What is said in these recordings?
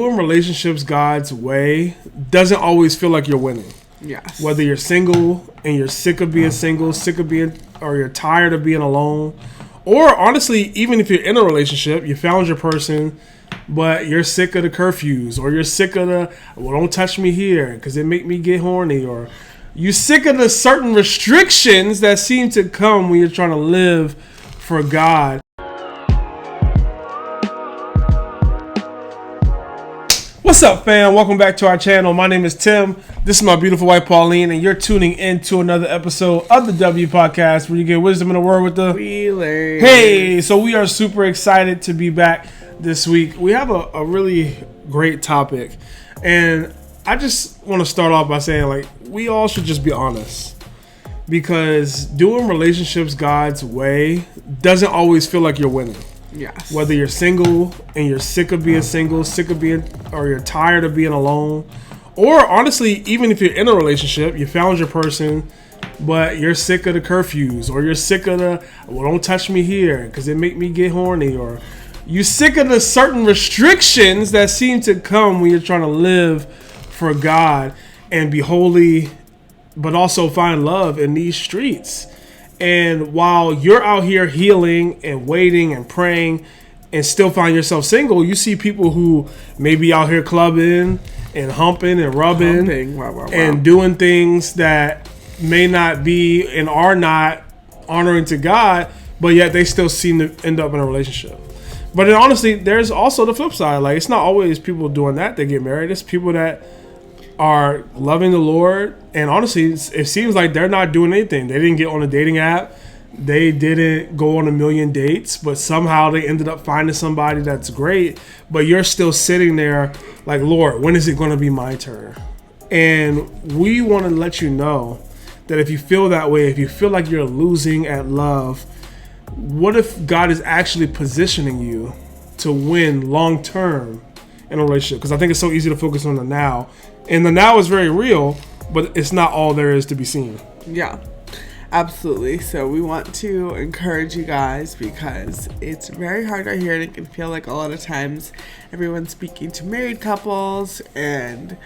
doing relationships God's way doesn't always feel like you're winning. Yes. Whether you're single and you're sick of being single, or you're tired of being alone, or honestly, even if you're in a relationship, you found your person, but you're sick of the curfews, or you're sick of don't touch me here because it make me get horny, or you're sick of the certain restrictions that seem to come when you're trying to live for God. What's up, fam? Welcome back to our channel. My name is Tim. This is my beautiful wife, Pauline, and you're tuning in to another episode of the W Podcast, where you get wisdom in the word with the Wheelers. Hey, so we are super excited to be back this week. We have a really great topic, and I just want to start off by saying, we all should just be honest, because doing relationships God's way doesn't always feel like you're winning. Yes. Whether you're single and you're sick of being single, or you're tired of being alone, or honestly, even if you're in a relationship, you found your person, but you're sick of the curfews, or you're sick of don't touch me here because it make me get horny, or you're sick of the certain restrictions that seem to come when you're trying to live for God and be holy, but also find love in these streets. And while you're out here healing and waiting and praying and still find yourself single, you see people who may be out here clubbing and humping and rubbing Wow. and doing things that may not be and are not honoring to God, but yet they still seem to end up in a relationship. But then honestly, there's also the flip side. It's not always people doing that get married. It's people that are loving the Lord, and honestly, it seems like they're not doing anything. They didn't get on a dating app. They didn't go on a million dates, but somehow they ended up finding somebody that's great. But you're still sitting there like, Lord, when is it going to be my turn? And we want to let you know that if you feel that way, if you feel like you're losing at love, what if God is actually positioning you to win long term in a relationship? Because I think it's so easy to focus on the now. And the now is very real, but it's not all there is to be seen. Yeah, absolutely. So we want to encourage you guys, because it's very hard out here, and it can feel like a lot of times everyone's speaking to married couples, and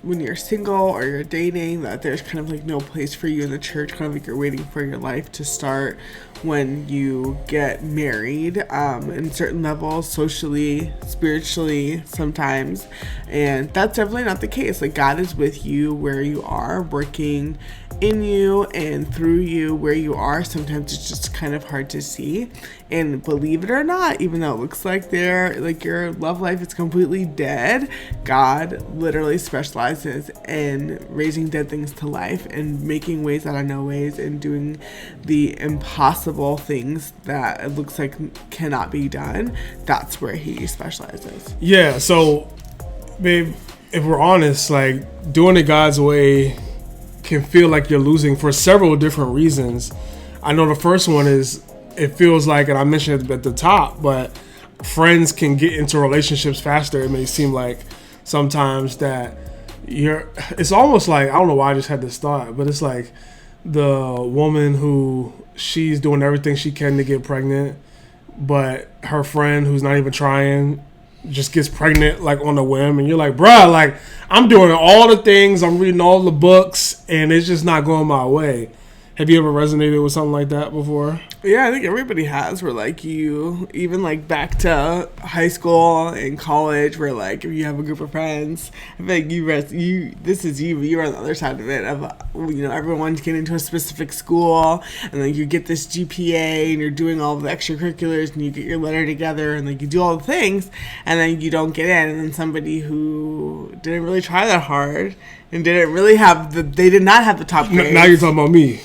when you're single or you're dating, that there's kind of no place for you in the church, kind of like you're waiting for your life to start when you get married, in certain levels, socially, spiritually, sometimes. And that's definitely not the case. God is with you where you are, working in you and through you where you are. Sometimes it's just kind of hard to see. And believe it or not, even though it looks like your love life is completely dead, God literally specializes in raising dead things to life and making ways out of no ways, and doing the impossible things that it looks like cannot be done. That's where he specializes. Yeah, so babe, if we're honest, doing it God's way can feel like you're losing for several different reasons. I know the first one is, it feels like, and I mentioned it at the top, but friends can get into relationships faster. It may seem like sometimes that it's almost like, I don't know why I just had this thought, but it's like the woman who she's doing everything she can to get pregnant, but her friend who's not even trying just gets pregnant on a whim, and you're like, bruh, I'm doing all the things, I'm reading all the books, and it's just not going my way. Have you ever resonated with something like that before? Yeah, I think everybody has, where you, even back to high school and college, where if you have a group of friends, I feel like you're on the other side of it, of everyone's getting into a specific school, and then you get this GPA, and you're doing all the extracurriculars, and you get your letter together, and you do all the things, and then you don't get in, and then somebody who didn't really try that hard and didn't really they did not have the top grades. Now you're talking about me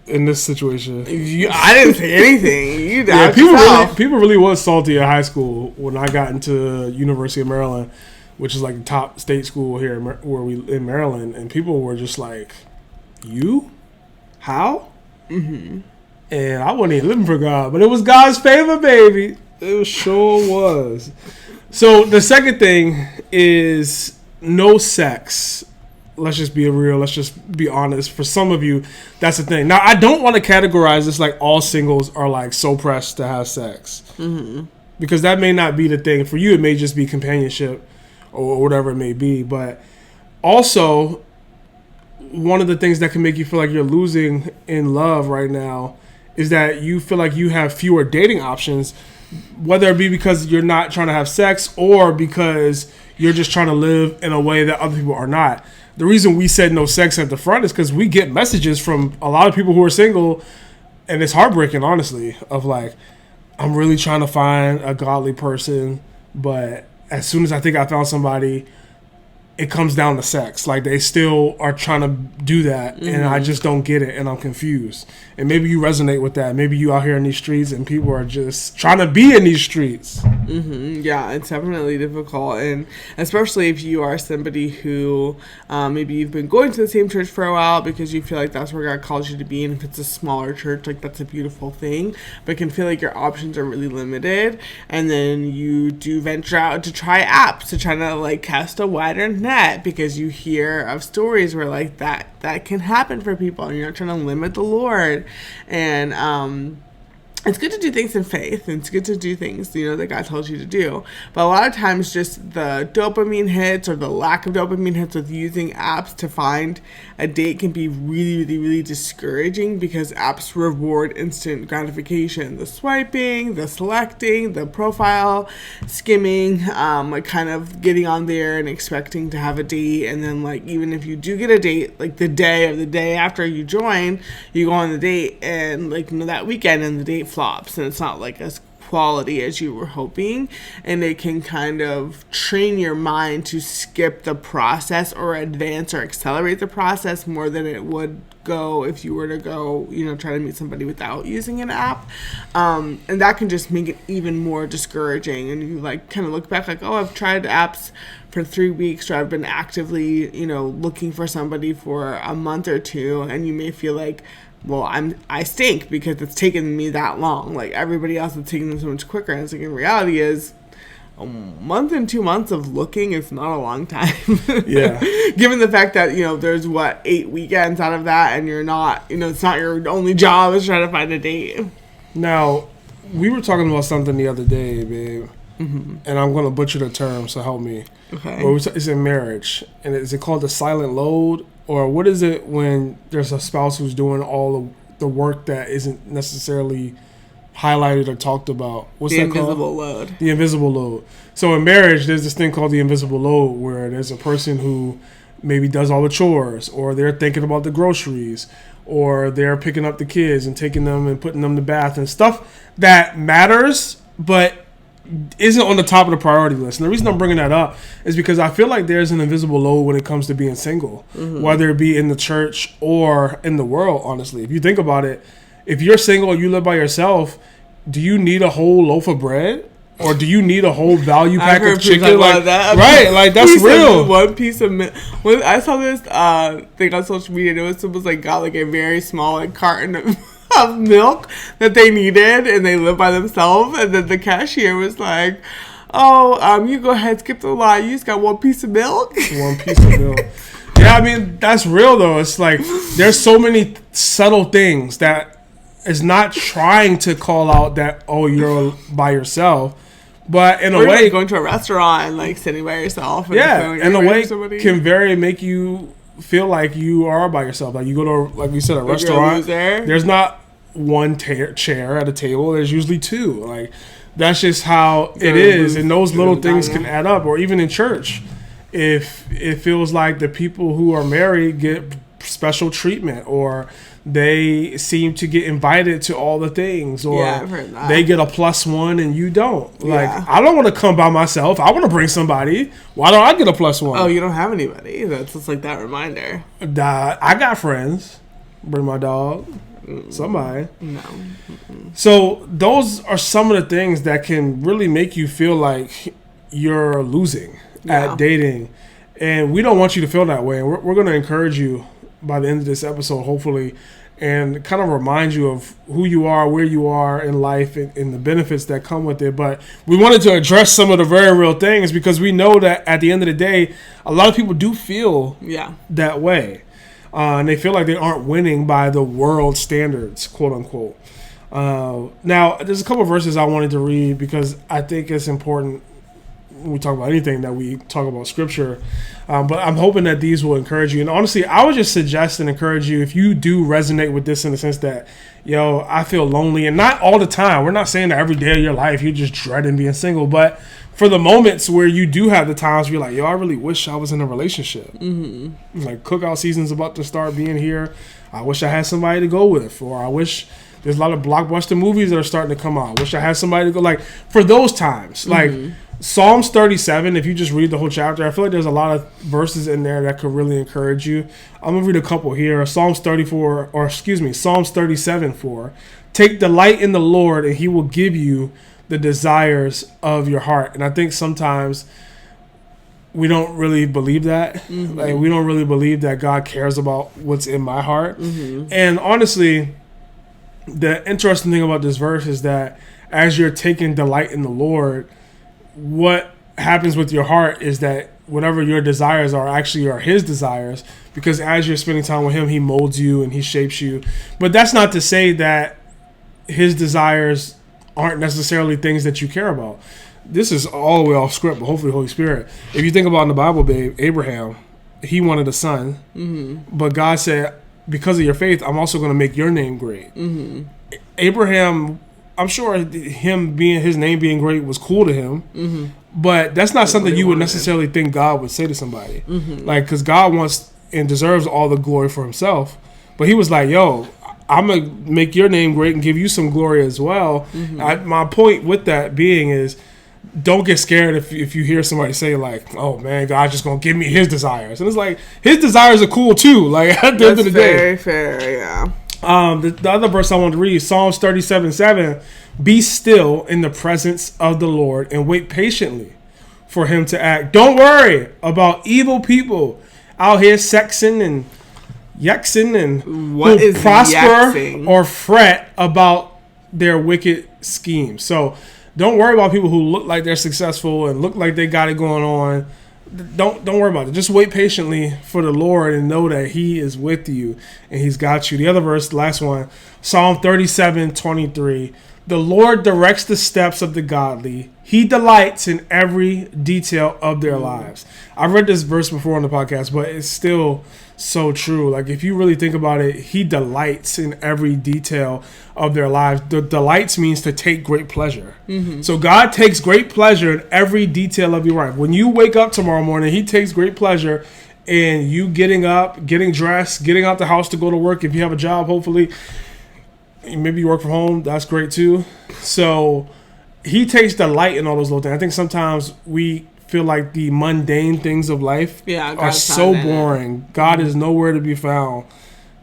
in this situation. I didn't say anything. You people really was salty at high school when I got into University of Maryland, which is the top state school here in Maryland, and people were just like, "You? How?" Mm-hmm. And I wasn't even living for God, but it was God's favor, baby. It sure was. So the second thing is no sex. Let's just be real. Let's just be honest. For some of you, that's the thing. Now, I don't want to categorize this all singles are so pressed to have sex. Mm-hmm. because that may not be the thing for you. It may just be companionship or whatever it may be. But also, one of the things that can make you feel like you're losing in love right now is that you feel like you have fewer dating options, whether it be because you're not trying to have sex or because you're just trying to live in a way that other people are not. The reason we said no sex at the front is because we get messages from a lot of people who are single, and it's heartbreaking, honestly, of like, I'm really trying to find a godly person, but as soon as I think I found somebody, it comes down to sex. Like, they still are trying to do that, and I just don't get it, and I'm confused. And maybe you resonate with that. Maybe you out here in these streets, and people are just trying to be in these streets. Yeah, it's definitely difficult, and especially if you are somebody who maybe you've been going to the same church for a while because you feel like that's where God calls you to be, and if it's a smaller church, like, that's a beautiful thing, but can feel like your options are really limited, and then you do venture out to try apps to try to, like, cast a wider net because you hear of stories where, like, that can happen for people, and you're not trying to limit the Lord. And it's good to do things in faith, and it's good to do things, that God tells you to do. But a lot of times just the dopamine hits or the lack of dopamine hits with using apps to find a date can be really, really, really discouraging because apps reward instant gratification. The swiping, the selecting, the profile skimming, like kind of getting on there and expecting to have a date. And then, like, even if you do get a date, like the day after you join, you go on the date and, like, that weekend and the date flops and it's not like as quality as you were hoping, and it can kind of train your mind to skip the process or advance or accelerate the process more than it would go if you were to go try to meet somebody without using an app, and that can just make it even more discouraging. And you, like, kind of look back like, oh, I've tried apps for 3 weeks, or I've been actively looking for somebody for a month or two, and you may feel like, well, I stink because it's taken me that long. Like, everybody else is taking them so much quicker. And it's like, in reality is a month and 2 months of looking is not a long time. Yeah. Given the fact that, there's 8 weekends out of that, and you're not, it's not your only job is trying to find a date. Now, we were talking about something the other day, babe. And I'm going to butcher the term, so help me. Okay. Well, it's in marriage. And is it called the silent load? Or what is it when there's a spouse who's doing all of the work that isn't necessarily highlighted or talked about? What's that called? The invisible load. The invisible load. So in marriage, there's this thing called the invisible load where there's a person who maybe does all the chores, or they're thinking about the groceries, or they're picking up the kids and taking them and putting them to bath and stuff that matters, but isn't on the top of the priority list. And the reason I'm bringing that up is because I feel like there's an invisible load when it comes to being single, whether it be in the church or in the world, honestly. If you think about it, if you're single and you live by yourself, do you need a whole loaf of bread? Or do you need a whole value pack of chicken? Like, that. Right, like, that's real. One piece of milk. I saw this thing on social media, and it was like, got like a very small, like, carton of milk that they needed, and they live by themselves, and then the cashier was like, oh, you go ahead, skip the line, you just got one piece of milk. One piece of milk. Yeah, I mean, that's real though. It's like there's so many subtle things that is not trying to call out that, oh, you're by yourself, but in a way, going to a restaurant and, like, sitting by yourself, and in a way can very make you feel like you are by yourself. Like, you go to, like we said, a restaurant. There's not one chair at a table. There's usually two. Like, that's just how it is. And those little things can add up. Or even in church, if it feels like the people who are married get special treatment, or they seem to get invited to all the things, or I've heard that. They get a +1 and you don't. Like, I don't want to come by myself. I want to bring somebody. Why don't I get a +1? Oh, you don't have anybody. That's just like that reminder. I got friends. Bring my dog. Somebody. No. So those are some of the things that can really make you feel like you're losing at dating. And we don't want you to feel that way. And we're going to encourage you by the end of this episode, hopefully, and kind of remind you of who you are, where you are in life, and the benefits that come with it. But we wanted to address some of the very real things because we know that at the end of the day, a lot of people do feel that way. And they feel like they aren't winning by the world standards, quote unquote. Now, there's a couple of verses I wanted to read because I think it's important when we talk about anything that we talk about scripture. But I'm hoping that these will encourage you. And honestly, I would just suggest and encourage you, if you do resonate with this in the sense that, I feel lonely, and not all the time. We're not saying that every day of your life you're just dreading being single, but for the moments where you do have the times where you're like, I really wish I was in a relationship. Mm-hmm. Like cookout season's about to start being here. I wish I had somebody to go with, or I wish there's a lot of blockbuster movies that are starting to come out. I wish I had somebody to go. Like for those times, like Psalms 37, if you just read the whole chapter, I feel like there's a lot of verses in there that could really encourage you. I'm going to read a couple here. Psalms 37:4. Take delight in the Lord, and he will give you the desires of your heart. And I think sometimes we don't really believe that. Mm-hmm. Like we don't really believe that God cares about what's in my heart. Mm-hmm. And honestly, the interesting thing about this verse is that as you're taking delight in the Lord, what happens with your heart is that whatever your desires are actually are his desires, because as you're spending time with him, he molds you and he shapes you. But that's not to say that his desires aren't necessarily things that you care about. This is all the way off script, but hopefully the Holy Spirit. If you think about in the Bible, babe, Abraham, he wanted a son, but God said, because of your faith, I'm also going to make your name great. Abraham, I'm sure his name being great was cool to him, but that's not something you would necessarily think God would say to somebody. Like, because God wants and deserves all the glory for himself. But he was like, I'm going to make your name great and give you some glory as well. My point with that being is, don't get scared if you hear somebody say like, oh man, God's just going to give me his desires. And it's like, his desires are cool too. Like at the end of the day. Very fair, yeah. The other verse I want to read, Psalms 37:7. Be still in the presence of the Lord and wait patiently for him to act. Don't worry about evil people out here sexing and yexing and who prosper yexing? Or fret about their wicked schemes. So don't worry about people who look like they're successful and look like they got it going on. Don't worry about it. Just wait patiently for the Lord and know that he is with you and he's got you. The other verse, the last one, Psalm 37:23. The Lord directs the steps of the godly. He delights in every detail of their lives. I've read this verse before on the podcast, but it's still so true. Like if you really think about it, he delights in every detail of their lives. The delights means to take great pleasure. So God takes great pleasure in every detail of your life. When you wake up tomorrow morning, he takes great pleasure in you getting up, getting dressed, getting out the house to go to work. If you have a job, hopefully, maybe you work from home, that's great too. So he takes delight in all those little things. I think sometimes we feel like the mundane things of life are so boring. God is nowhere to be found.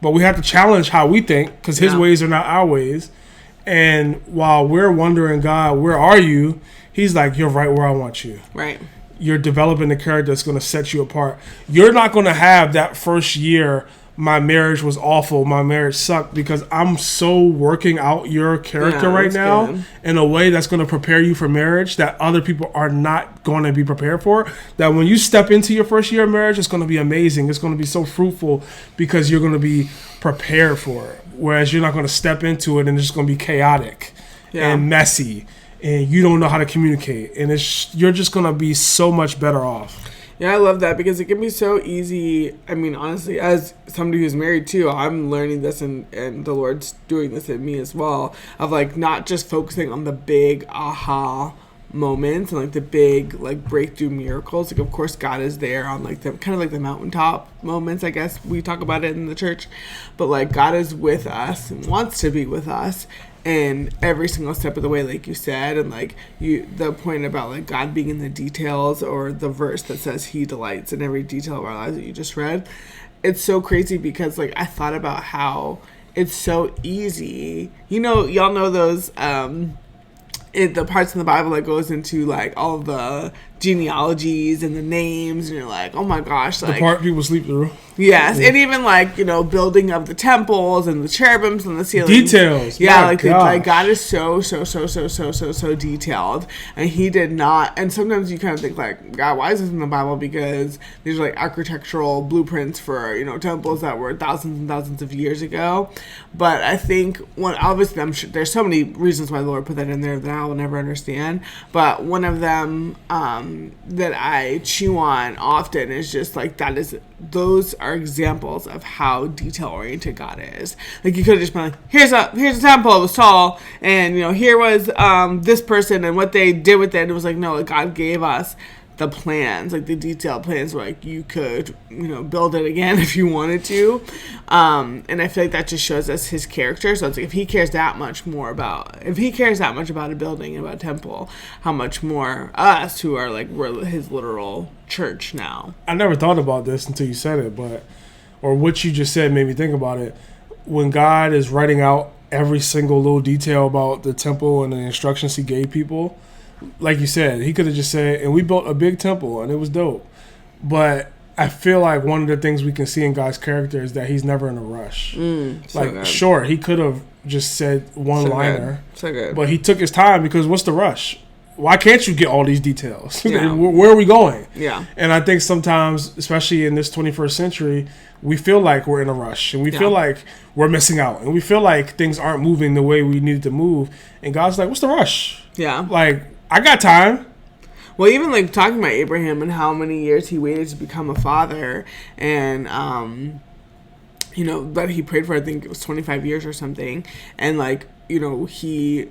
But we have to challenge how we think, because his ways are not our ways. And while we're wondering, God, where are you? He's like, you're right where I want you. Right. You're developing the character that's going to set you apart. You're not going to have that first year, my marriage was awful, my marriage sucked, because I'm so working out your character right now in a way that's going to prepare you for marriage that other people are not going to be prepared for. That when you step into your first year of marriage, it's going to be amazing. It's going to be so fruitful because you're going to be prepared for it. Whereas you're not going to step into it and it's just going to be chaotic and messy and you don't know how to communicate. And you're just going to be so much better off. Yeah, I love that because it can be so easy. I mean, honestly, as somebody who's married too, I'm learning this and the Lord's doing this in me as well, of like not just focusing on the big aha moments and like the big like breakthrough miracles. Like of course God is there on like the kind of like the mountaintop moments, I guess we talk about it in the church, but like God is with us and wants to be with us in every single step of the way, like you said. And like the point about like God being in the details, or the verse that says he delights in every detail of our lives that you just read, it's so crazy because like I thought about how it's so easy, y'all know those the parts in the Bible that goes into like all of the genealogies and the names, and you're like, oh my gosh, The like, part people sleep through. yes, and even like, you know, building of the temples and the cherubims on the ceiling. Details. Yeah, My like gosh. God is so detailed, and He did not. And sometimes you kind of think like, God, why is this in the Bible? Because these are like architectural blueprints for, you know, temples that were thousands and thousands of years ago. But I think obviously I'm sure there's so many reasons why the Lord put that in there that I will never understand. But one of them that I chew on often is just like those are examples of how detail oriented God is. Like, you could have just been like, here's a temple, it was tall, and you know, here was this person and what they did with it. And it was like, no, like, God gave us the plans, like the detailed plans where like you could, you know, build it again if you wanted to. And I feel like that just shows us His character. So it's like, if He cares that much about a building and about a temple, how much more us who are like, we're His literal church now. I never thought about this until you said it, or what you just said made me think about it. When God is writing out every single little detail about the temple and the instructions He gave people, like you said, He could have just said, and we built a big temple and it was dope. But I feel like one of the things we can see in God's character is that He's never in a rush. Sure, He could have just said one-liner, so good. But He took His time, because what's the rush? Why can't you get all these details? Yeah. Where are we going? Yeah. And I think sometimes, especially in this 21st century, we feel like we're in a rush, and we feel like we're missing out, and we feel like things aren't moving the way we need to move. And God's like, what's the rush? Yeah. Like, I got time. Well, even like talking about Abraham and how many years he waited to become a father, and you know, that he prayed for, I think it was 25 years or something, and like, you know, he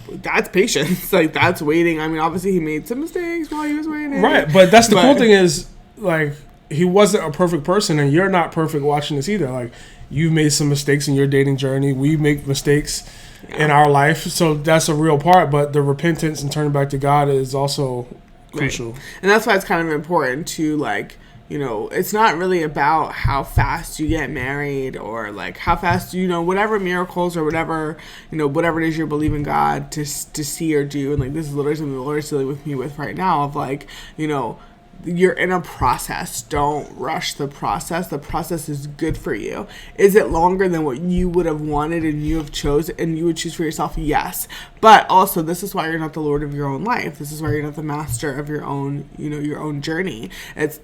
that's patience. Like, that's waiting. I mean, obviously he made some mistakes while he was waiting, Right? But that's the cool thing is, like, he wasn't a perfect person, and you're not perfect watching this either. Like, you've made some mistakes in your dating journey. We make mistakes in our life, so that's a real part. But the repentance and turning back to God is also crucial. Right. And that's why it's kind of important to, like, you know, it's not really about how fast you get married, or like how fast, you know, whatever miracles or whatever, you know, whatever it is you're believing God to see or do. And like, this is literally something the Lord is dealing with me with right now, of like, you know, you're in a process. Don't rush the process. The process is good for you. Is it longer than what you would have wanted and you have chosen and you would choose for yourself? Yes. But also, this is why you're not the Lord of your own life. This is why you're not the master of your own, you know, your own journey.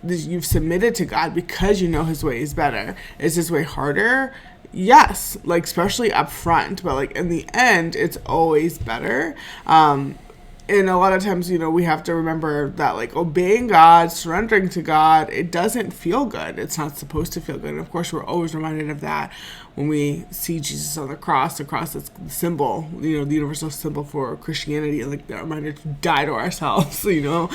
You've submitted to God because you know His way is better. Is His way harder? Yes. Like, especially up front. But like, in the end, it's always better. And a lot of times, you know, we have to remember that, like, obeying God, surrendering to God, it doesn't feel good. It's not supposed to feel good. And of course, we're always reminded of that when we see Jesus on the cross. The cross is the symbol, you know, the universal symbol for Christianity. Like, that reminder to die to ourselves, you know.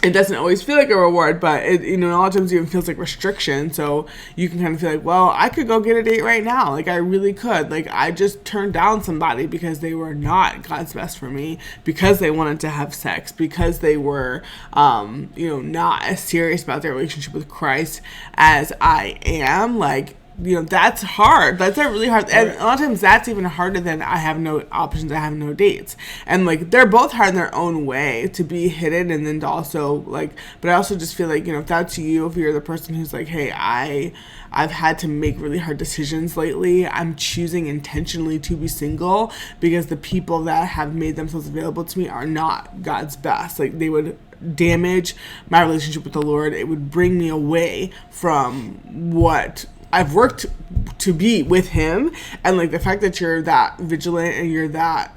It doesn't always feel like a reward, but it, you know, a lot of times it even feels like restriction. So you can kind of feel like, well, I could go get a date right now. Like, I really could. Like, I just turned down somebody because they were not God's best for me, because they wanted to have sex, because they were, you know, not as serious about their relationship with Christ as I am. Like, you know, that's hard. That's really hard. And a lot of times that's even harder than I have no options, I have no dates. And like, they're both hard in their own way, to be hidden and then to also like, but I also just feel like, you know, if that's you, if you're the person who's like, hey, I've had to make really hard decisions lately. I'm choosing intentionally to be single because the people that have made themselves available to me are not God's best. Like, they would damage my relationship with the Lord. It would bring me away from what I've worked to be with Him. And like, the fact that you're that vigilant and you're that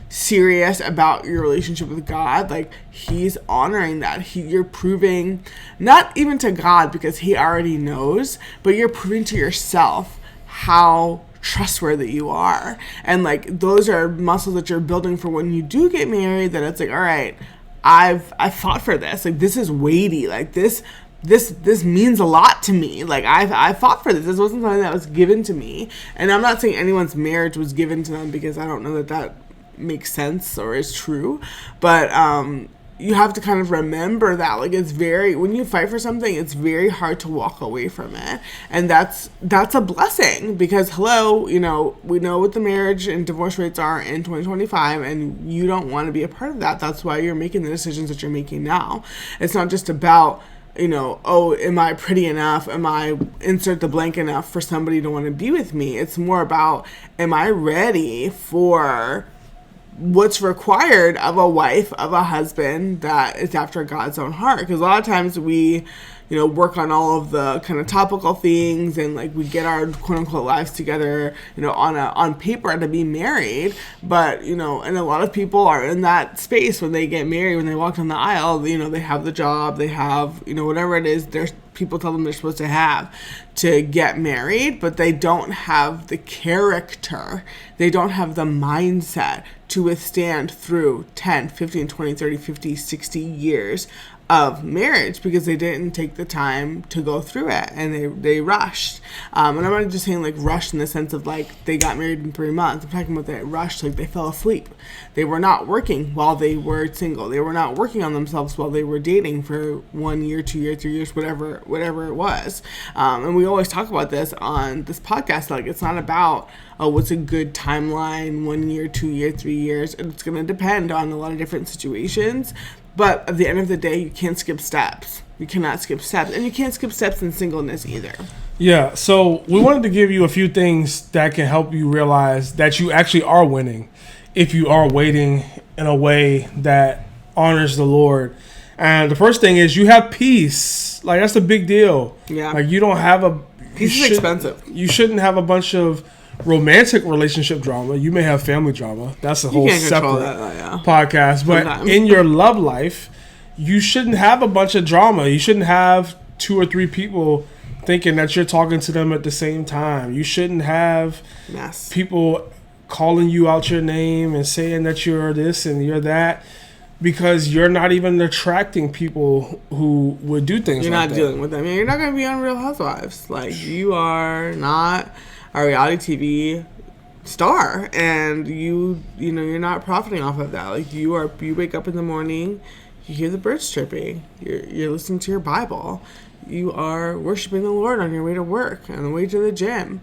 serious about your relationship with God, like, He's honoring that. You're proving, not even to God because He already knows, but you're proving to yourself how trustworthy you are. And like, those are muscles that you're building for when you do get married, that it's like, all right, I've fought for this. Like, this is weighty. Like, this means a lot to me. Like, I fought for this. This wasn't something that was given to me. And I'm not saying anyone's marriage was given to them, because I don't know that makes sense or is true. But you have to kind of remember that, like, it's very, when you fight for something, it's very hard to walk away from it. And that's a blessing, because hello, we know what the marriage and divorce rates are in 2025, and you don't want to be a part of that. That's why you're making the decisions that you're making now. It's not just about, oh, am I pretty enough? Am I insert the blank enough for somebody to want to be with me? It's more about, am I ready for what's required of a wife, of a husband that is after God's own heart? Because a lot of times we, work on all of the kind of topical things, and like we get our quote unquote lives together, on paper to be married. But, and a lot of people are in that space when they get married, when they walk down the aisle, they have the job, they have, whatever it is, there's people tell them they're supposed to have to get married, but they don't have the character, they don't have the mindset to withstand through 10, 15, 20, 30, 50, 60 years of marriage, because they didn't take the time to go through it, and they rushed. And I'm not just saying like rushed in the sense of like they got married in 3 months. I'm talking about they rushed, like they fell asleep. They were not working while they were single. They were not working on themselves while they were dating for 1 year, 2 years, 3 years, whatever it was. And we always talk about this on this podcast. Like, it's not about, oh, what's a good timeline, 1 year, 2 year, 3 years. It's going to depend on a lot of different situations. But at the end of the day, you can't skip steps. You cannot skip steps. And you can't skip steps in singleness either. Yeah, so we wanted to give you a few things that can help you realize that you actually are winning if you are waiting in a way that honors the Lord. And the first thing is you have peace. Like, that's a big deal. Yeah. Like, you don't have a... Peace is expensive. You shouldn't have a bunch of romantic relationship drama. You may have family drama. That's a whole separate podcast. But sometimes, in your love life, you shouldn't have a bunch of drama. You shouldn't have 2 or 3 people thinking that you're talking to them at the same time. You shouldn't have people calling you out your name and saying that you're this and you're that, because you're not even attracting people who would do things you're like not that. Dealing with them. You're not going to be on Real Housewives. Like, you are not a reality TV star, and you're not profiting off of that. Like, you wake up in the morning, you hear the birds chirping, you're listening to your Bible, you are worshiping the Lord on your way to work, on the way to the gym,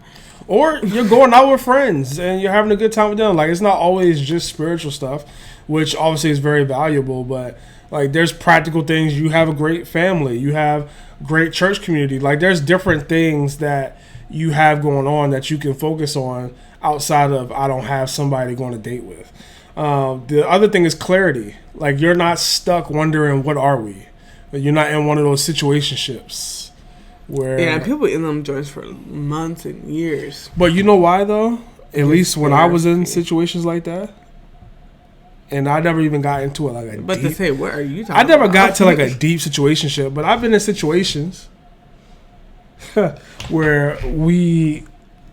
or you're going out with friends and you're having a good time with them. Like, it's not always just spiritual stuff, which obviously is very valuable, but like, there's practical things. You have a great family, you have great church community. Like, there's different things that you have going on that you can focus on outside of, I don't have somebody to go on a date with. The other thing is clarity. Like, you're not stuck wondering, what are we? You're not in one of those situationships where... Yeah, people in them joints for months and years. But you know why, though? At least when I was in situations like that, and I never even got into it like a But deep... to say, what are you talking I never about? got to like a deep situationship, but I've been in situations where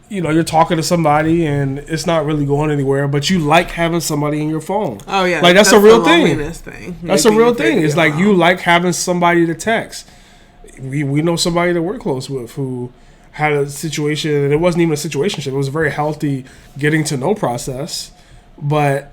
you're talking to somebody and it's not really going anywhere, but you like having somebody in your phone. Oh yeah, like that's a real thing. That's a real thing. It's like you like having somebody to text. We know somebody that we're close with who had a situation, and it wasn't even a situationship. It was a very healthy getting to know process, but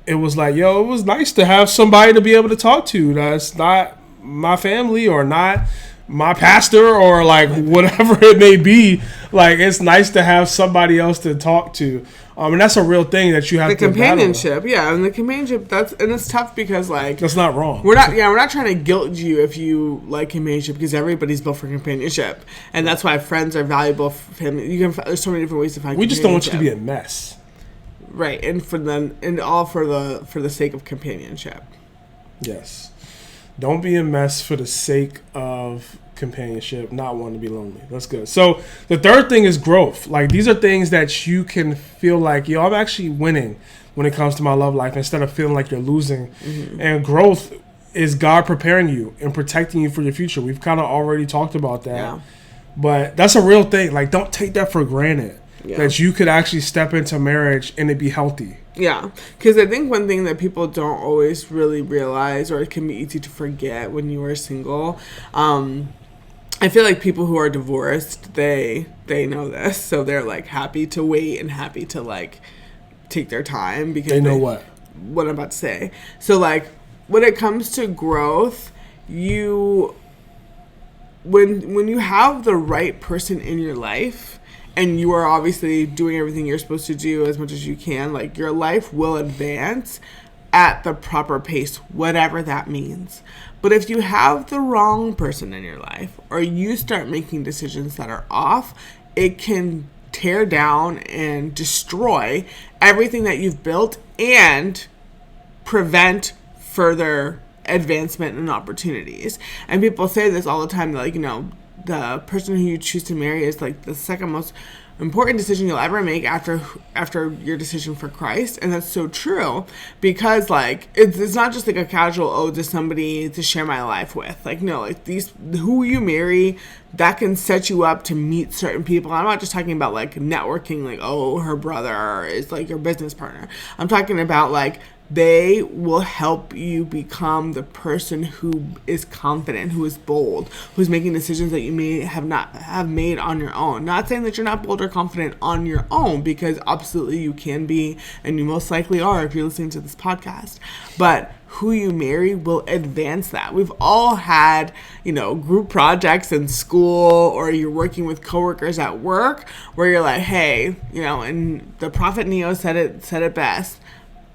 it was like, it was nice to have somebody to be able to talk to that's not my family or not my pastor or like whatever it may be. Like, it's nice to have somebody else to talk to, and that's a real thing that you have. The companionship, and the companionship, and it's tough because like that's not wrong. We're not trying to guilt you if you like companionship, because everybody's built for companionship, and that's why friends are valuable for family. There's so many different ways to find. We just don't want you to be a mess, right? And for the sake of companionship. Yes, don't be a mess for the sake of companionship, not wanting to be lonely. That's good. So the third thing is growth. Like, these are things that you can feel like, I'm actually winning when it comes to my love life, instead of feeling like you're losing. Mm-hmm. And growth is God preparing you and protecting you for your future. We've kind of already talked about that, but that's a real thing. Like, don't take that for granted, that you could actually step into marriage and it be healthy. Yeah, because I think one thing that people don't always really realize, or it can be easy to forget when you are single, I feel like people who are divorced, they know this, so they're like happy to wait and happy to like take their time because they know what I'm about to say. So like, when it comes to growth, when you have the right person in your life, and you are obviously doing everything you're supposed to do as much as you can, like, your life will advance at the proper pace, whatever that means. But if you have the wrong person in your life, or you start making decisions that are off, it can tear down and destroy everything that you've built and prevent further advancement and opportunities. And people say this all the time, like, the person who you choose to marry is like the second most important decision you'll ever make after your decision for Christ. And that's so true, because like it's not just like a casual ode to somebody to share my life with. Like, no, like who you marry, that can set you up to meet certain people. I'm not just talking about like networking, like, oh, her brother is like your business partner. I'm talking about like they will help you become the person who is confident, who is bold, who's making decisions that you may not have made on your own. Not saying that you're not bold or confident on your own, because absolutely you can be, and you most likely are if you're listening to this podcast. But who you marry will advance that. We've all had, group projects in school, or you're working with coworkers at work where you're like, hey, and the Prophet Neo said it best.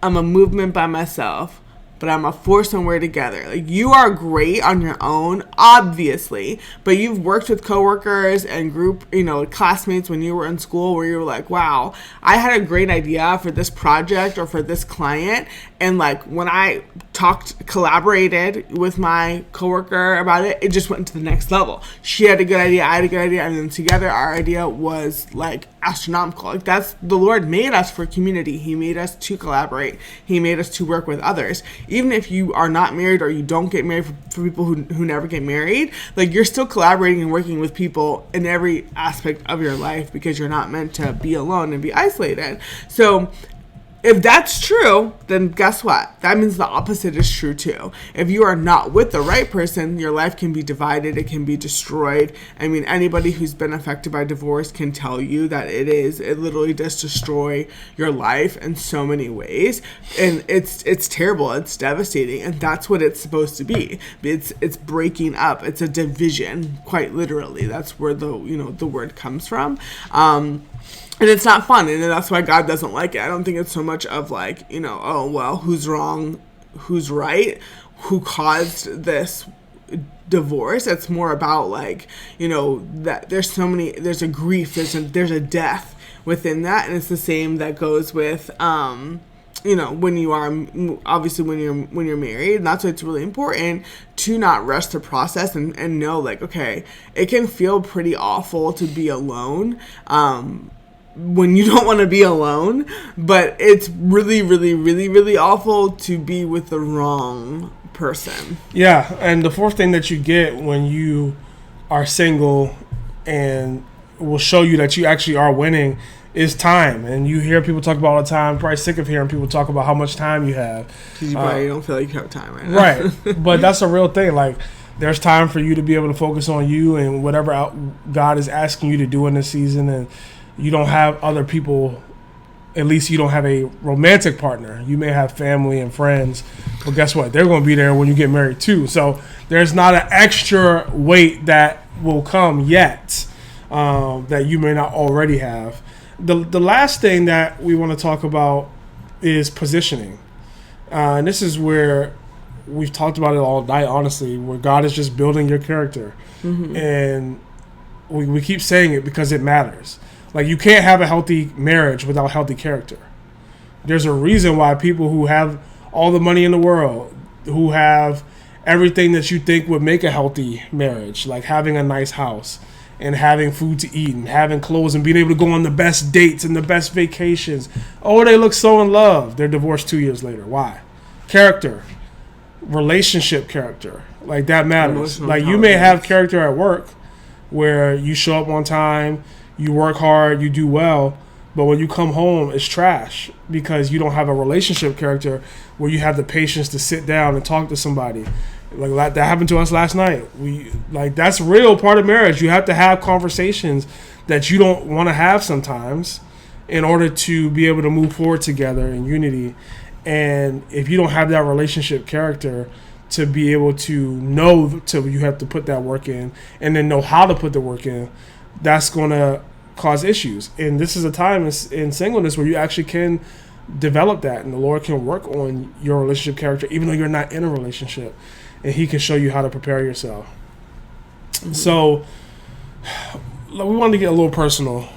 I'm a movement by myself, but I'm a force when we're together. Like, you are great on your own, obviously, but you've worked with coworkers and group, classmates when you were in school where you were like, wow, I had a great idea for this project or for this client. And like when I collaborated with my coworker about it, it just went to the next level. She had a good idea, I had a good idea, and then together our idea was like astronomical. Like, that's, the Lord made us for community. He made us to collaborate. He made us to work with others. Even if you are not married, or you don't get married, for people who never get married, like, you're still collaborating and working with people in every aspect of your life, because you're not meant to be alone and be isolated. So if that's true, then guess what? That means the opposite is true too. If you are not with the right person, your life can be divided. It can be destroyed. I mean, anybody who's been affected by divorce can tell you that it literally does destroy your life in so many ways. And it's terrible. It's devastating. And that's what it's supposed to be. It's breaking up. It's a division, quite literally. That's where the word comes from. And it's not fun, and that's why God doesn't like it. I don't think it's so much of like, oh, well, who's wrong, who's right, who caused this divorce. It's more about like, that there's a grief, there's a death within that. And it's the same that goes with, when you are, obviously when you're married. And that's why it's really important to not rush the process and know, like, okay, it can feel pretty awful to be alone, when you don't want to be alone, but it's really, really, really, really awful to be with the wrong person. Yeah, and the fourth thing that you get when you are single, and will show you that you actually are winning, is time. And you hear people talk about all the time, probably sick of hearing people talk about how much time you have. Because you probably don't feel like you have time right now. Right, but that's a real thing. Like, there's time for you to be able to focus on you and whatever God is asking you to do in this season, and you don't have other people. At least you don't have a romantic partner. You may have family and friends, but guess what? They're going to be there when you get married too. So there's not an extra weight that will come yet, that you may not already have. The last thing that we want to talk about is positioning. And this is where we've talked about it all night, honestly, where God is just building your character. Mm-hmm. And we keep saying it because it matters. Like, you can't have a healthy marriage without healthy character. There's a reason why people who have all the money in the world, who have everything that you think would make a healthy marriage, like having a nice house and having food to eat and having clothes and being able to go on the best dates and the best vacations. Oh, they look so in love. They're divorced 2 years later. Why? Character. Relationship character. Like, that matters. Like, you may have character at work where you show up on time, you work hard, you do well, but when you come home, it's trash because you don't have a relationship character where you have the patience to sit down and talk to somebody. Like that happened to us last night. That's real part of marriage. You have to have conversations that you don't want to have sometimes in order to be able to move forward together in unity. And if you don't have that relationship character to be able to know you have to put that work in and then know how to put the work in, that's going to cause issues. And this is a time in singleness where you actually can develop that, and the Lord can work on your relationship character even though you're not in a relationship, and he can show you how to prepare yourself. Mm-hmm. So we wanted to get a little personal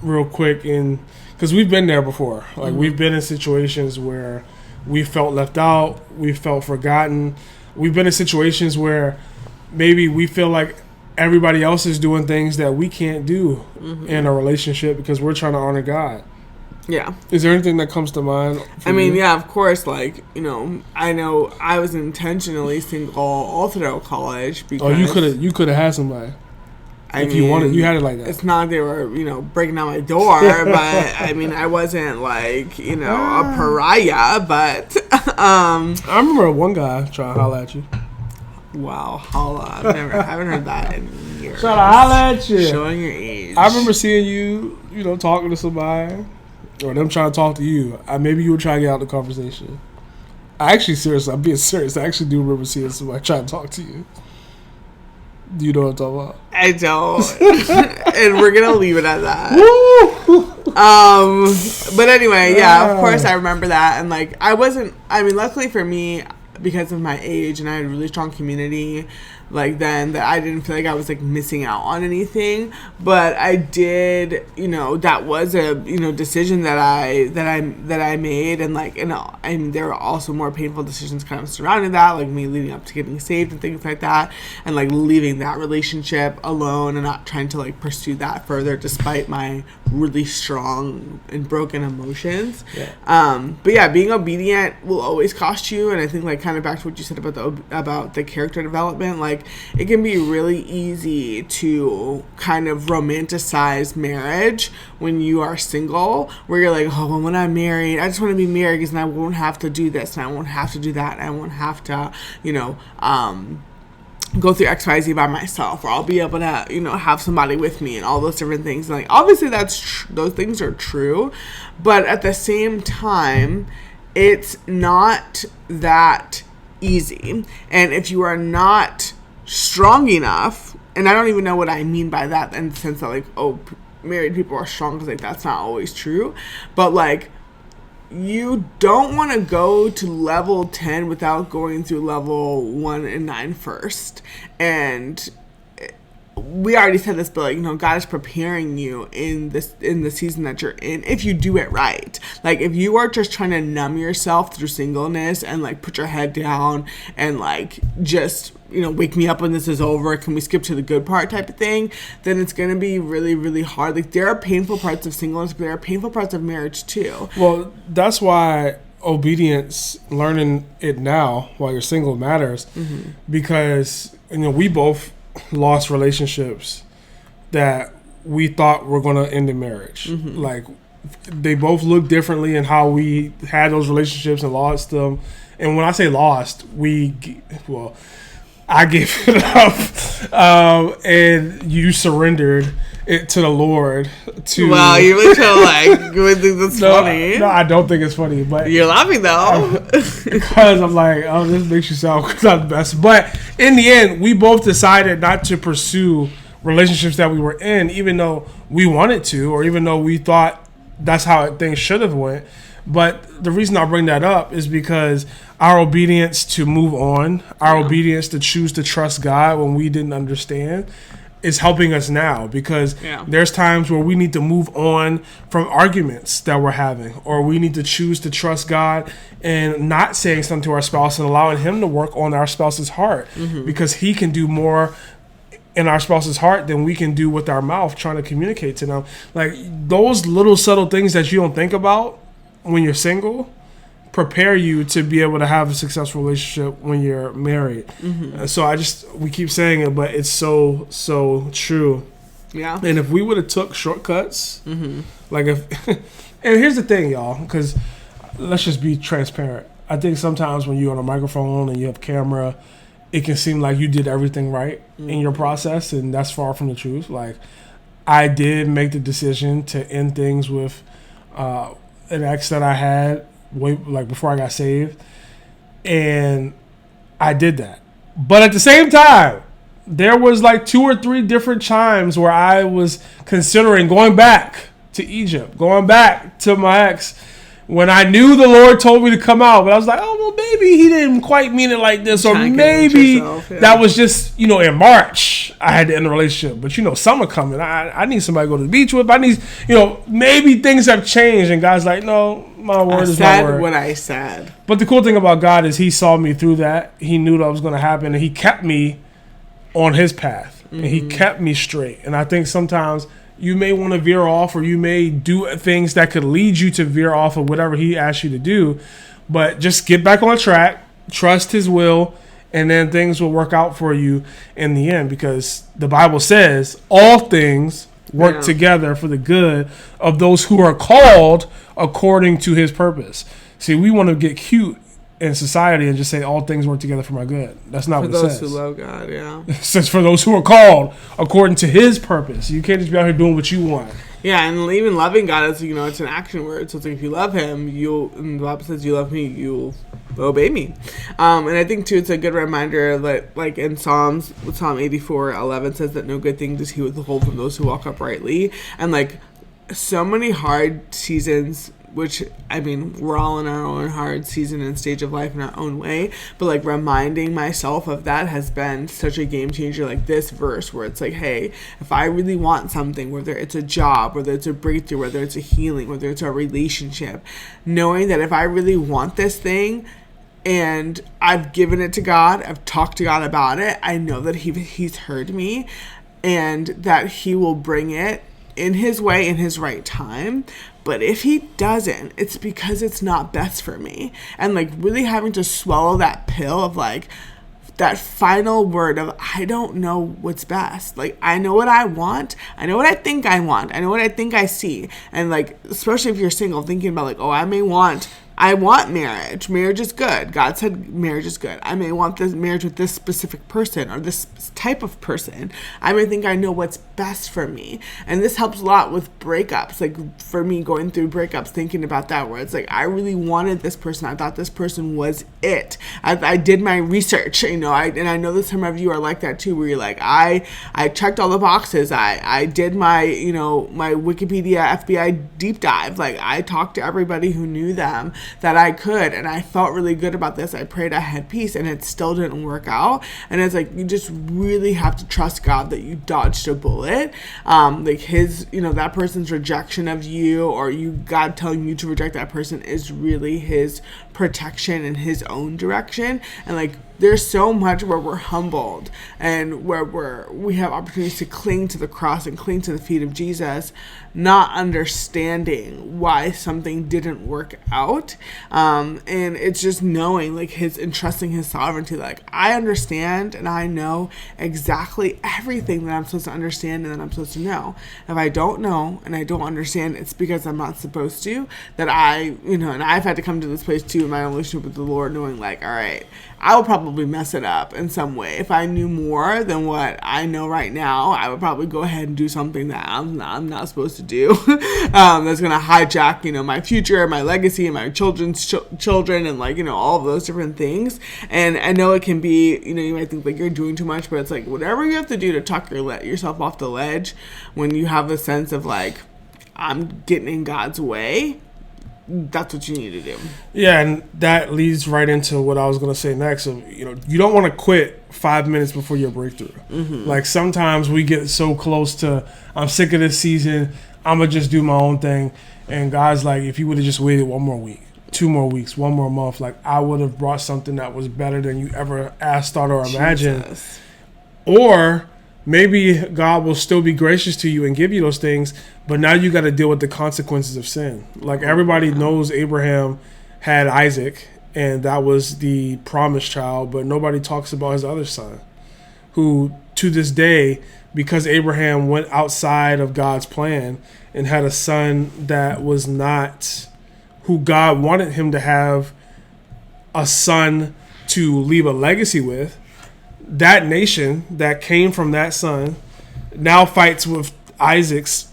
real quick, and because we've been there before. Like, we've been in situations where we felt left out, we felt forgotten. We've been in situations where maybe we feel like everybody else is doing things that we can't do in a relationship because we're trying to honor God. Yeah. Is there anything that comes to mind? I mean, yeah, of course. Like, I know I was intentionally single all throughout college because you could have had somebody. If you wanted, you had it like that. It's not like they were, breaking down my door, but I mean, I wasn't like, a pariah, but I remember one guy trying to holler at you. Wow, holla. I haven't heard that in years. Trying to holler at you. Showing your age. I remember seeing you, talking to somebody, or them trying to talk to you. Maybe you were trying to get out the conversation. I'm being serious. I actually do remember seeing somebody trying to talk to you. Do you know what I'm talking about? I don't. And we're going to leave it at that. But anyway, yeah, of course I remember that. And like, luckily for me, because of my age and I had a really strong community, like then that I didn't feel like I was like missing out on anything, but I did, that was a, decision that I made, and like, I mean, there were also more painful decisions kind of surrounding that, like me leading up to getting saved and things like that, and like leaving that relationship alone and not trying to like pursue that further despite my really strong and broken emotions. Yeah. But yeah, being obedient will always cost you, and I think like kind of back to what you said about the character development, like it can be really easy to kind of romanticize marriage when you are single, where you're like, oh, well, when I'm married, I just want to be married because I won't have to do this and I won't have to do that and I won't have to, go through XYZ by myself, or I'll be able to, have somebody with me and all those different things. And like, obviously those things are true, but at the same time, it's not that easy. And if you are not strong enough, and I don't even know what I mean by that in the sense that like, oh, married people are strong, because like that's not always true, but like you don't want to go to level 10 without going through level 1 and 9 first. And we already said this, but like, God is preparing you in the season that you're in, if you do it right. Like, if you are just trying to numb yourself through singleness and like put your head down and like just, wake me up when this is over, can we skip to the good part type of thing, then it's going to be really, really hard. Like, there are painful parts of singleness, but there are painful parts of marriage too. Well, that's why obedience, learning it now while you're single, matters. Mm-hmm. Because, we both lost relationships that we thought were going to end in marriage. Mm-hmm. Like, they both look differently in how we had those relationships and lost them. And when I say lost, I gave it up, and you surrendered it to the Lord. Wow, you really feel like you would think that's funny. No, I don't think it's funny, but you're laughing though, because I'm like, oh, this makes you sound not the best. But in the end, we both decided not to pursue relationships that we were in, even though we wanted to, or even though we thought that's how things should have went. But the reason I bring that up is because our obedience to move on, our obedience to choose to trust God when we didn't understand, is helping us now, because there's times where we need to move on from arguments that we're having, or we need to choose to trust God and not saying something to our spouse and allowing him to work on our spouse's heart, because he can do more in our spouse's heart than we can do with our mouth trying to communicate to them. Like, those little subtle things that you don't think about when you're single prepare you to be able to have a successful relationship when you're married. So we keep saying it, but it's so true. Yeah. And if we would have took shortcuts, like if, and here's the thing, y'all, because let's just be transparent. I think sometimes when you're on a microphone and you have camera, it can seem like you did everything right in your process, and that's far from the truth. Like, I did make the decision to end things with an ex that I had like before I got saved, and I did that. But at the same time, there was like 2 or 3 different times where I was considering going back to Egypt, going back to my ex, when I knew the Lord told me to come out. But I was like, oh, well, maybe he didn't quite mean it like this. Or maybe that was just, in March I had to end the relationship. But, summer coming. I need somebody to go to the beach with. I need, maybe things have changed. And God's like, no, my word is my word. I said what I said. But the cool thing about God is he saw me through that. He knew that was going to happen. And he kept me on his path. Mm-hmm. And he kept me straight. And I think sometimes you may want to veer off, or you may do things that could lead you to veer off of whatever he asked you to do. But just get back on track, trust his will, and then things will work out for you in the end. Because the Bible says all things work together for the good of those who are called according to his purpose. See, we want to get cute in society and just say all things work together for my good. That's not what it says. For those who love God, yeah. It says for those who are called according to his purpose. You can't just be out here doing what you want. Yeah, and even loving God is, it's an action word. So it's like, if you love him, and the Bible says you love me, you'll obey me. And I think, too, it's a good reminder that, like in Psalm 84:11 says that no good thing does he withhold from those who walk uprightly. And, like, so many hard seasons, which, we're all in our own hard season and stage of life in our own way, but, like, reminding myself of that has been such a game changer. Like this verse where it's like, hey, if I really want something, whether it's a job, whether it's a breakthrough, whether it's a healing, whether it's a relationship, knowing that if I really want this thing and I've given it to God, I've talked to God about it, I know that he's heard me and that he will bring it in his way, in his right time. But if he doesn't, it's because it's not best for me. And, like, really having to swallow that pill of, like, that final word of, I don't know what's best. Like, I know what I want. I know what I think I want. I know what I think I see. And, like, especially if you're single, thinking about, like, I want marriage. Marriage is good. God said marriage is good. I may want this marriage with this specific person or this type of person. I may think I know what's best for me. And this helps a lot with breakups. Like, for me, going through breakups, thinking about that, where it's like, I really wanted this person. I thought this person was it. I did my research, and I know that some of you are like that too, where you're like, I checked all the boxes. I did my, my Wikipedia FBI deep dive. Like, I talked to everybody who knew them that I could, and I felt really good about this. I prayed, I had peace, and it still didn't work out. And it's like, you just really have to trust God that you dodged a bullet. Like his, that person's rejection of you, or God telling you to reject that person, is really his protection in his own direction. And, like, there's so much where we're humbled and where we have opportunities to cling to the cross and cling to the feet of Jesus, not understanding why something didn't work out. And it's just knowing, like, and trusting his sovereignty. Like, I understand and I know exactly everything that I'm supposed to understand and that I'm supposed to know. If I don't know and I don't understand, it's because I'm not supposed to. That and I've had to come to this place too in my own relationship with the Lord, knowing, like, all right, I would probably mess it up in some way. If I knew more than what I know right now, I would probably go ahead and do something that I'm not supposed to do. That's going to hijack, my future, my legacy, and my children's children, and, like, all of those different things. And I know it can be, you might think, like, you're doing too much, but it's like, whatever you have to do to tuck yourself off the ledge when you have a sense of, like, I'm getting in God's way, that's what you need to do. Yeah, and that leads right into what I was going to say next. So, you don't want to quit 5 minutes before your breakthrough. Mm-hmm. Like, sometimes we get so close to, I'm sick of this season, I'm going to just do my own thing. And God's like, if you would have just waited 1 more week, 2 more weeks, 1 more month, like, I would have brought something that was better than you ever asked, thought, or imagined. Jesus. Or maybe God will still be gracious to you and give you those things, but now you got to deal with the consequences of sin. Like, everybody knows Abraham had Isaac, and that was the promised child, but nobody talks about his other son, who to this day, because Abraham went outside of God's plan and had a son that was not who God wanted him to have a son to leave a legacy with, that nation that came from that son now fights with Isaac's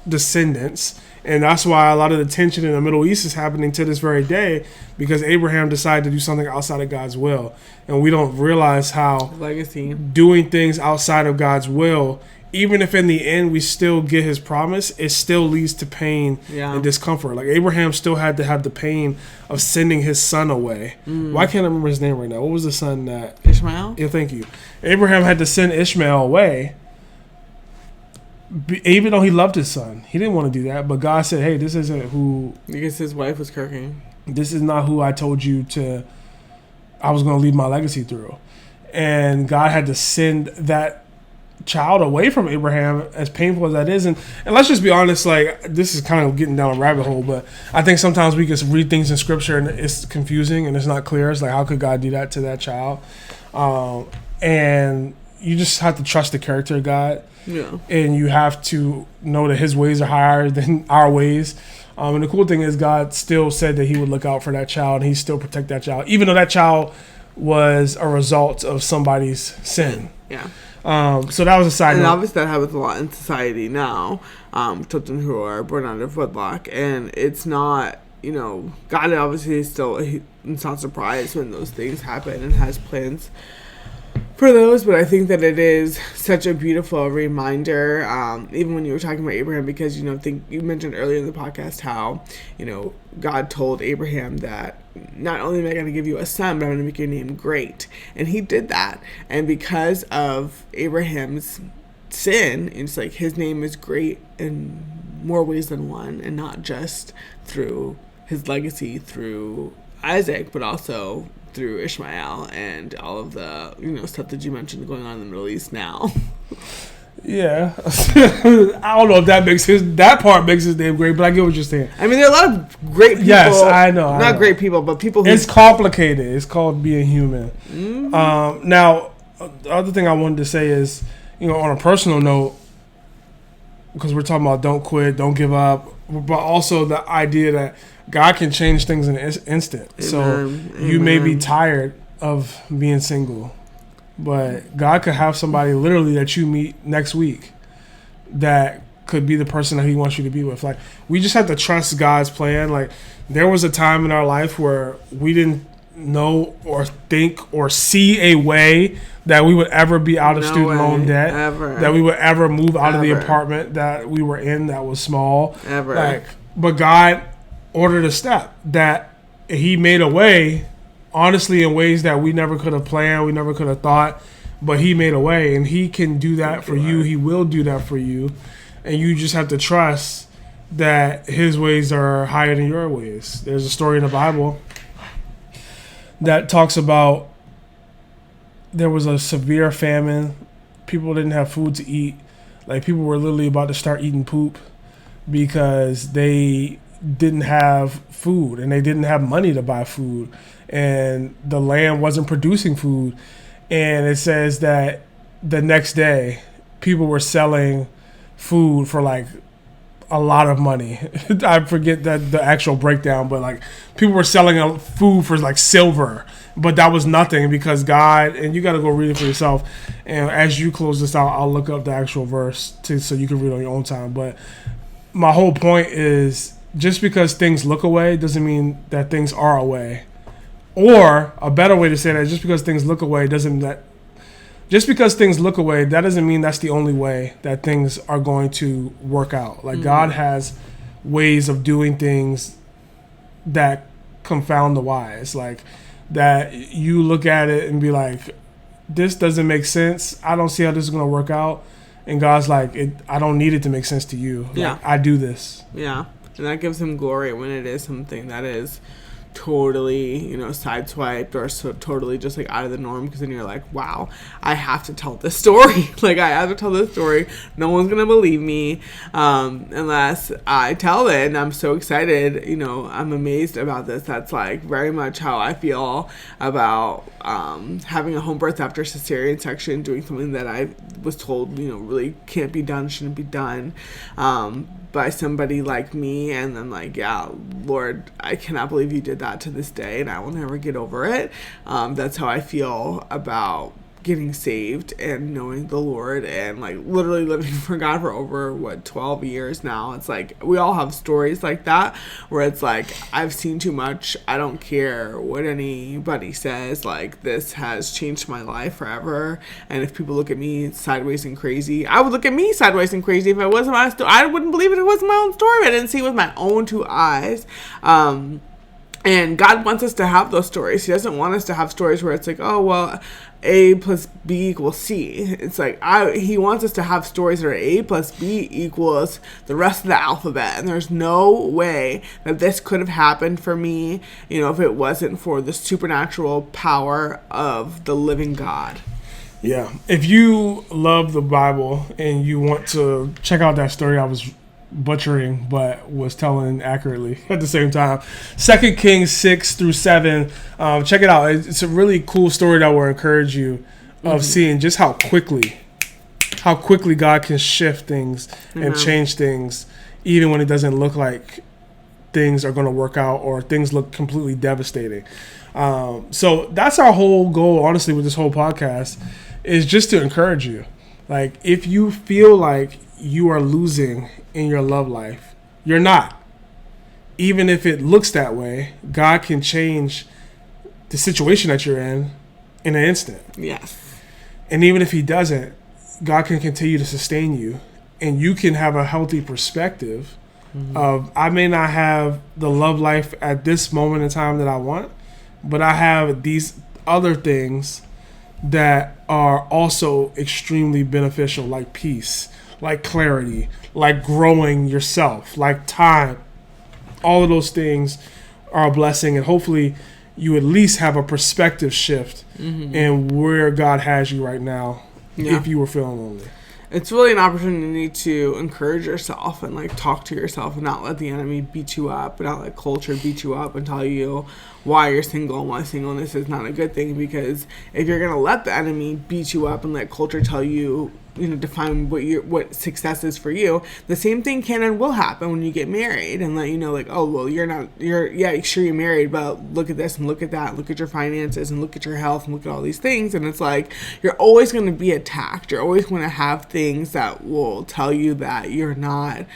descendants And that's why a lot of the tension in the Middle East is happening to this very day, because Abraham decided to do something outside of God's will. And we don't realize how Legacy. doing things outside of God's will, even if in the end we still get his promise, it still leads to pain and discomfort. Like Abraham still had to have the pain of sending his son away. Why can't I remember his name right now? What was the son that... Ishmael? Yeah, thank you. Abraham had to send Ishmael away, even though he loved his son. He didn't want to do that, but God said, hey, this isn't who... I guess his wife was kirking. This is not who I told you to... I was going to leave my legacy through. And God had to send that child away from Abraham, as painful as that is. And let's just be honest, like, this is kind of getting down a rabbit hole, but I think sometimes we can read things in scripture and it's confusing and it's not clear. It's like, how could God do that to that child? And you just have to trust the character of God. Yeah. And you have to know that his ways are higher than our ways. And the cool thing is God still said that he would look out for that child and he still protect that child, even though that child was a result of somebody's sin. Yeah. So that was a side and note. Obviously that happens a lot in society now. Children who are born out of wedlock, and it's not, God obviously is still, it's not surprised when those things happen and has plans for those, but I think that it is such a beautiful reminder, even when you were talking about Abraham, because, think you mentioned earlier in the podcast how, God told Abraham that not only am I going to give you a son, but I'm going to make your name great. And he did that. And because of Abraham's sin, it's like his name is great in more ways than one, and not just through his legacy through Isaac, but also through Ishmael and all of the, stuff that you mentioned going on in the Middle East now. Yeah. I don't know if that part makes his name great, but I get what you're saying. I mean, there are a lot of great people. Yes, I know. Not great people, but people who... It's complicated. It's called being human. Mm-hmm. Now, the other thing I wanted to say is, on a personal note, because we're talking about don't quit, don't give up, but also the idea that God can change things in an instant. Amen. So you may be tired of being single, but God could have somebody literally that you meet next week that could be the person that he wants you to be with. Like, we just have to trust God's plan. Like, there was a time in our life where we didn't know or think or see a way that we would ever be out of student loan debt, that we would ever move out of the apartment that we were in that was small. But God ordered a step that he made a way, honestly, in ways that we never could have planned, we never could have thought, but he made a way, and he can do that for you. He will do that for you, and you just have to trust that his ways are higher than your ways. There's a story in the Bible that talks about there was a severe famine. People didn't have food to eat. Like, people were literally about to start eating poop because they didn't have food and they didn't have money to buy food, and the land wasn't producing food. And it says that the next day people were selling food for like a lot of money. I forget the actual breakdown, but like people were selling food for like silver, but that was nothing because God, and you got to go read it for yourself. And as you close this out, I'll look up the actual verse so you can read on your own time. But my whole point is, just because things look away doesn't mean that things are away. Or a better way to say that, just because things look away that doesn't mean that's the only way that things are going to work out. Like, God has ways of doing things that confound the wise. Like, that you look at it and be like, this doesn't make sense. I don't see how this is going to work out. And God's like, I don't need it to make sense to you. Yeah. Like, I do this. Yeah. And that gives him glory when it is something that is totally, sideswiped or so totally just like out of the norm, because then you're like, wow, I have to tell this story. Like, I have to tell this story. No one's going to believe me unless I tell it. And I'm so excited. I'm amazed about this. That's like very much how I feel about having a home birth after cesarean section, doing something that I was told, really can't be done, shouldn't be done. By somebody like me, and I'm like, yeah, Lord, I cannot believe you did that to this day, and I will never get over it. That's how I feel about getting saved and knowing the Lord and like literally living for God for over 12 years now. It's like we all have stories like that where it's like, I've seen too much, I don't care what anybody says, like this has changed my life forever. And if people look at me sideways and crazy, I would look at me sideways and crazy if it wasn't my story. I wouldn't believe it if it wasn't my own story. I didn't see it with my own two eyes. And God wants us to have those stories. He doesn't want us to have stories where it's like, oh, well, A plus B equals C. It's like, he wants us to have stories that are A plus B equals the rest of the alphabet. And there's no way that this could have happened for me, if it wasn't for the supernatural power of the living God. Yeah. If you love the Bible and you want to check out that story I was butchering but was telling accurately at the same time, 2 Kings 6-7, check it out. It's a really cool story that will encourage you of seeing just how quickly God can shift things and change things even when it doesn't look like things are going to work out or things look completely devastating. So that's our whole goal, honestly, with this whole podcast, is just to encourage you. Like, if you feel like you are losing in your love life, you're not. Even if it looks that way, God can change the situation that you're in an instant. Yes. And even if he doesn't, God can continue to sustain you, and you can have a healthy perspective of, I may not have the love life at this moment in time that I want, but I have these other things that are also extremely beneficial, like peace, like clarity, like growing yourself, like time. All of those things are a blessing, and hopefully you at least have a perspective shift in where God has you right now if you were feeling lonely. It's really an opportunity to encourage yourself and like talk to yourself and not let the enemy beat you up, and not let culture beat you up and tell you why you're single and why singleness is not a good thing. Because if you're going to let the enemy beat you up and let culture tell you, define what success is for you, the same thing can and will happen when you get married and let you know, like, oh, well, you're married, but look at this and look at that, look at your finances and look at your health and look at all these things. And it's like, you're always going to be attacked. You're always going to have things that will tell you that you're not,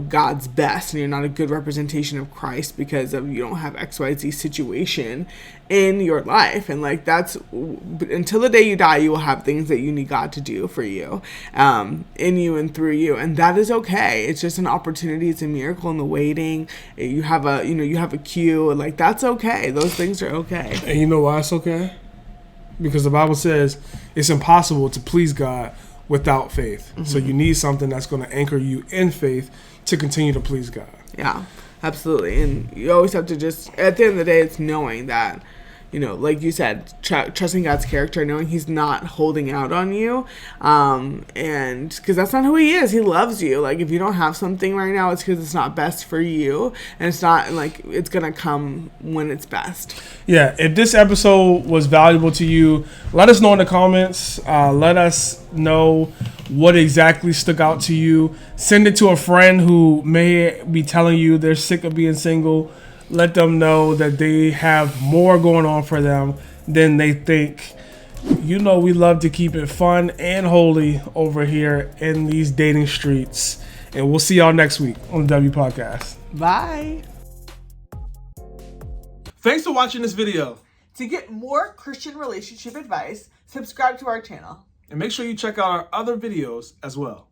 God's best and you're not a good representation of Christ because of you don't have XYZ situation in your life. And like, that's until the day you die, you will have things that you need God to do for you, in you and through you, and that is okay. It's just an opportunity. It's a miracle in the waiting. You have a queue, like, that's okay. Those things are okay. And you know why it's okay? Because the Bible says it's impossible to please God without faith. So you need something that's going to anchor you in faith to continue to please God. Yeah, absolutely. And you always have to just, at the end of the day, it's knowing that, like you said, trusting God's character, knowing he's not holding out on you. And because that's not who he is. He loves you. Like, if you don't have something right now, it's because it's not best for you. And it's not like it's going to come when it's best. Yeah. If this episode was valuable to you, let us know in the comments. Let us know what exactly stuck out to you. Send it to a friend who may be telling you they're sick of being single. Let them know that they have more going on for them than they think. We love to keep it fun and holy over here in these dating streets. And we'll see y'all next week on the W Podcast. Bye. Thanks for watching this video. To get more Christian relationship advice, subscribe to our channel. And make sure you check out our other videos as well.